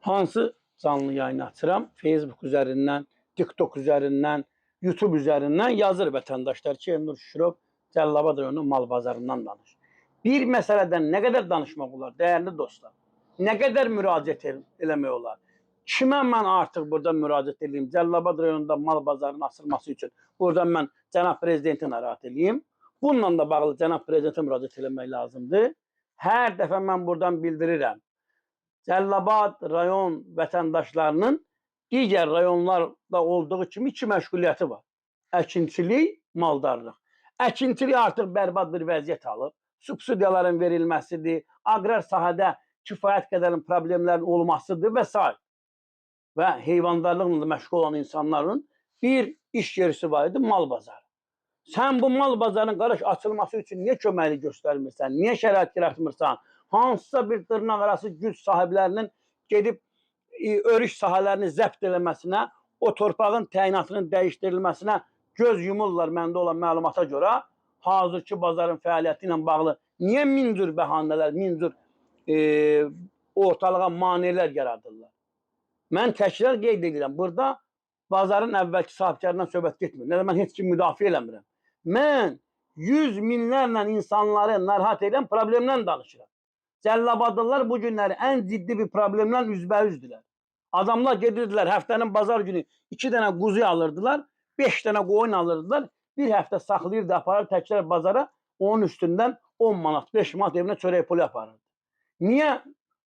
Hansı canlı yayın açıram? Facebook üzərindən, TikTok üzərindən, YouTube üzərindən yazır vətəndaşlar ki, Elnur Şükürov Cəlilabad rayonu mal bazarından danış. Bir məsələdən nə qədər danışmaq olar, dəyərli dostlar? Nə qədər müraciət eləmək olar? Kimə mən artıq burada müraciət edeyim? Cəlilabad rayonunda mal bazarının açılması üçün buradan mən cənab prezidenti narahat edeyim. Bununla da bağlı cənab prezidentə müraciət eləmək lazımdır. Hər dəfə mən buradan bildirirəm. Cəlilabad rayon vətəndaşlarının digər rayonlarda olduğu kimi iki məşğuliyyəti var. Əkinçilik, maldarlıq. Əkinçilik artıq bərbad bir vəziyyət alıb. Subsidiyaların verilməsidir, aqrar sahədə kifayət qədərin problemlərin olmasıdır və s. Və heyvandarlıqla da məşğul olan insanların bir iş yerisi var idi, mal bazarı. Sən bu mal bazarının qardaş açılması üçün niyə köməklik göstərmirsən? Niyə şərait yaratmırsan? Hansısa bir dırnaq arası güc sahiblərinin gedib örüş sahələrini zəbt eləməsinə, o torpağın təyinatının dəyişdirilməsinə göz yumurlar məndə olan məlumata görə hazırki bazarın fəaliyyəti ilə bağlı niyə min cür bəhanələr, min cür ortalığa maneələr yaradırlar? Mən təkrar qeyd edirəm, burada bazarın əvvəlki sahibkarından söhbət getmir. Nə də mən heç kim müdafiə eləmirəm. Mən yüz minlərlə insanları narahat edən problemdən danışıram. Cəlilabadlılar bu günləri ən ciddi bir problemlə üzbəyüzdülər. Adamlar gedirdilər, həftənin bazar günü 2 dənə quzu alırdılar, 5 dənə qoyun alırdılar, bir həftə saxlayırdı, aparır təkrar bazara, onun üstündən 10 manat, 5 manat evinə çörək pulu aparırdı. Niyə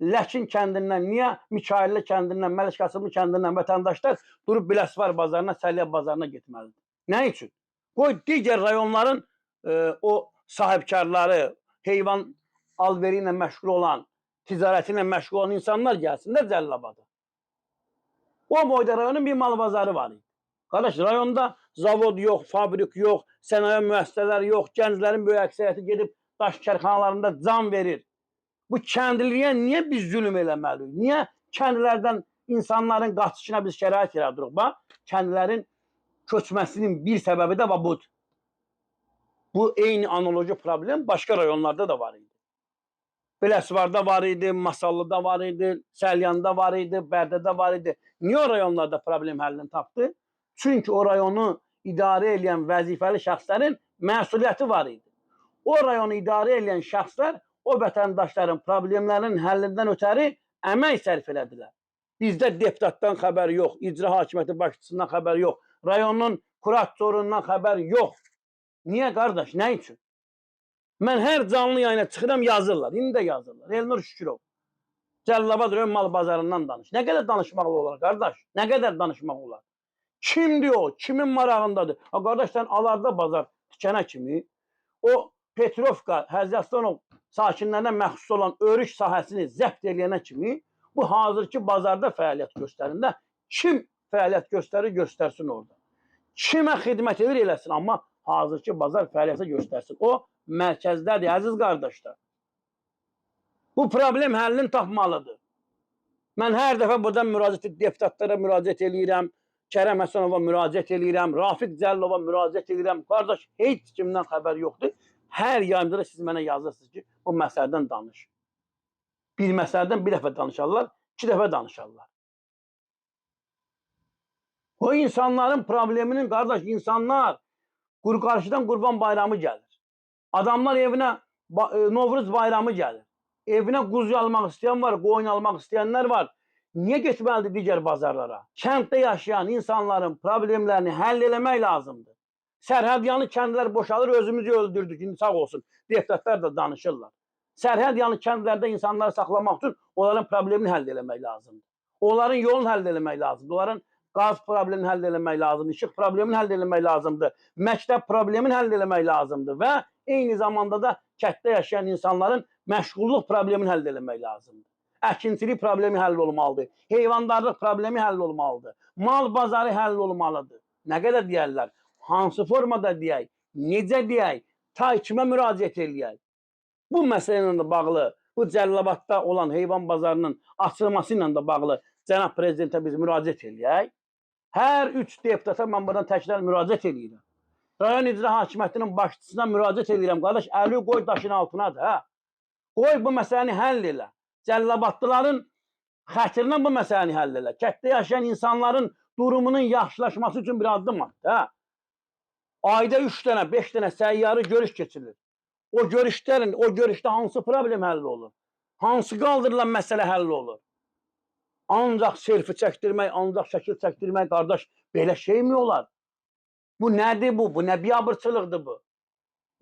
Ləkin kəndindən, niyə Mikailli kəndindən, Məlik Qasımlı kəndindən vətəndaşlar durub Biləsuvar bazarına, Səliyə bazarına getməlidir? Nə üçün? Qoy digər rayonların o sahibkarları, heyvan alveri ilə məşğul olan, ticarəti ilə məşğul olan insanlar gəlsinlər Cəlilabada. O boyda rayonun bir mal bazarı var idi. Qardaş, rayonda zavod yox, fabrik yox, sənaye müəssisələri yox, gənclərin böyük əksəriyyəti gedib daş kərxanalarında can verir. Bu kəndliliyə niyə biz zülm eləməliyik? Niyə kəndlərdən insanların qaçışına biz şərait yaradırıq? Bax, kəndlərin köçməsinin bir səbəbi də budur. Bu eyni analoji problem başqa rayonlarda da var idi. Biləsuvarda var idi, Masallıda var idi, Səlyanda var idi, Bərdədə var idi. Niyə o rayonlarda problem həllini tapdı? Çünki o rayonu idarə edən vəzifəli şəxslərin məsuliyyəti var idi. O rayonu idarə edən şəxslər o vətəndaşların problemlərinin həllindən ötəri əmək sərf elədilər. Bizdə deputatdan xəbər yox, icra hakimiyyəti başçısından xəbər yox, rayonun kuratorundan xəbər yox. Niyə qardaş, nə üçün? Mən hər canlı yayına çıxıram, yazırlar, indi də yazırlar. Elnur Şükürov, Cəlilabad rayon mal bazarından danış. Nə qədər danışmaq olar qardaş? Nə qədər danışmaq olar? Kimdir o? Kimin marağındadır? Ha qardaş, sən alarda bazar tikənə kimi, o Petrovka, Həzyastanov sakinlərinə məxsus olan örüş sahəsini zəbt eləyənə kimi bu hazırki bazarda fəaliyyət göstərində kim fəaliyyət göstərir, göstərsin orada. Kimə xidmət edir, eləsin, amma hazırki bazar fəaliyyəti göstərsin. O mərkəzdədir, əziz qardaşlar. Bu problem həllini tapmalıdır. Mən hər dəfə buradan deputatlara müraciət eləyirəm, Kərəm Həsənova müraciət eləyirəm, Rafiq Cəlilova müraciət eləyirəm. Qardaş, heç kimdən xəbər yoxdur. Hər yayımda da siz mənə yazırsınız ki, o məsələdən danış. Bir məsələdən bir dəfə danışarlar, 2 dəfə danışarlar. O insanların probleminin, qardaş, insanlar qarşıdan Qurban bayramı gəlir. Adamlar evinə Novruz bayramı gəlir. Evinə quzu almaq istəyən var, qoyun almaq istəyənlər var. Niyə getməlidir digər bazarlara? Kənddə yaşayan insanların problemlərini həll eləmək lazımdır. Sərhədyanı kəndlər boşalır, özümüzü öldürdük, indi sağ olsun. Deputatlar da danışırlar. Sərhədyanı kəndlərdə insanları saxlamaq üçün onların problemini həll eləmək lazımdır. Onların yolunu həll eləmək lazımdır. Onların qaz problemini həll eləmək lazımdır. İşıq problemini həll eləmək lazımdır. Məktəb problemini həll eləmək lazımdır. Və eyni zamanda da kənddə yaşayan insanların məşğulluq problemini həll eləmək lazımdır. Əkinçilik problemi həll olmalıdır. Heyvandarlıq problemi həll olmalıdır. Mal bazarı həll olmalıdır. Nə qədər deyərlər? Hansı formada deyək, necə deyək, ta kimə müraciət eləyək? Bu məsələ ilə də bağlı, bu Cəlilabadda olan heyvan bazarının açılması ilə də bağlı cənab prezidentə biz müraciət eləyək. Hər 3 deputata mən buradan təkrar müraciət eləyirəm. Rayon icra hakimiyyətinin başçısına müraciət eləyirəm. Qardaş, əli qoy daşın altınadır, hə? Qoy bu məsələni həll elə. Cəlilabadlıların Xətrinə bu məsələni həll elə. Kənddə yaşayan insanların durumunun yaxşılaşması üçün bir addım at. Hə? Ayda 3 dənə, 5 dənə səyyarı görüş keçirilir. O görüşdə hansı problem həll olur? Hansı qaldırılan məsələ həll olur? Ancaq selfie çəkdirmək, ancaq şəkil çəkdirmək, qardaş, belə şey mi olar? Bu nədir bu? Bu nə biabırçılıqdır bu?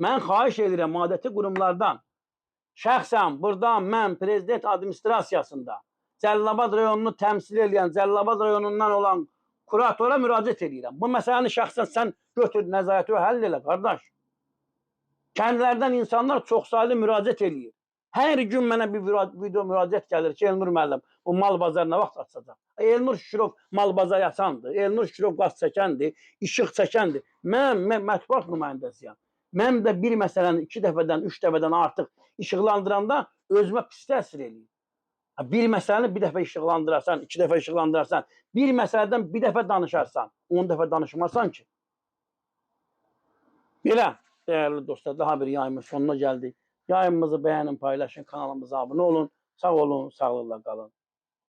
Mən xahiş edirəm adəti qurumlardan. Şəxsən burada mən prezident administrasiyasında Cəlilabad rayonunu təmsil edən, Cəlilabad rayonundan olan kuratora müraciət edirəm. Bu məsələni şəxsən sən götür, nəzarəti və həll elə, qardaş. Kəndlərdən insanlar çoxsaylı müraciət edir. Hər gün mənə bir video müraciət gəlir ki, Elnur müəllim, bu mal bazarı nə vaxt açacaq? Elnur Şükürov mal bazarı açandır, Elnur Şükürov qaz çəkəndir, işıq çəkəndir. Mən mətbuat nümayəndəsiyəm. Mən də bir məsələni 2 dəfədən, 3 dəfədən artıq işıqlandıranda özümə pis təsir eləyir. Bir məsələni bir dəfə işıqlandırarsan, 2 dəfə işıqlandırarsan, bir məsələdən bir dəfə danışarsan, 10 dəfə danışmarsan ki. Belə, dəyərli dostlar, daha bir yayımın sonuna gəldik. Yayımımızı bəyənin, paylaşın, kanalımıza abunə olun. Sağ olun, sağlıqla qalın.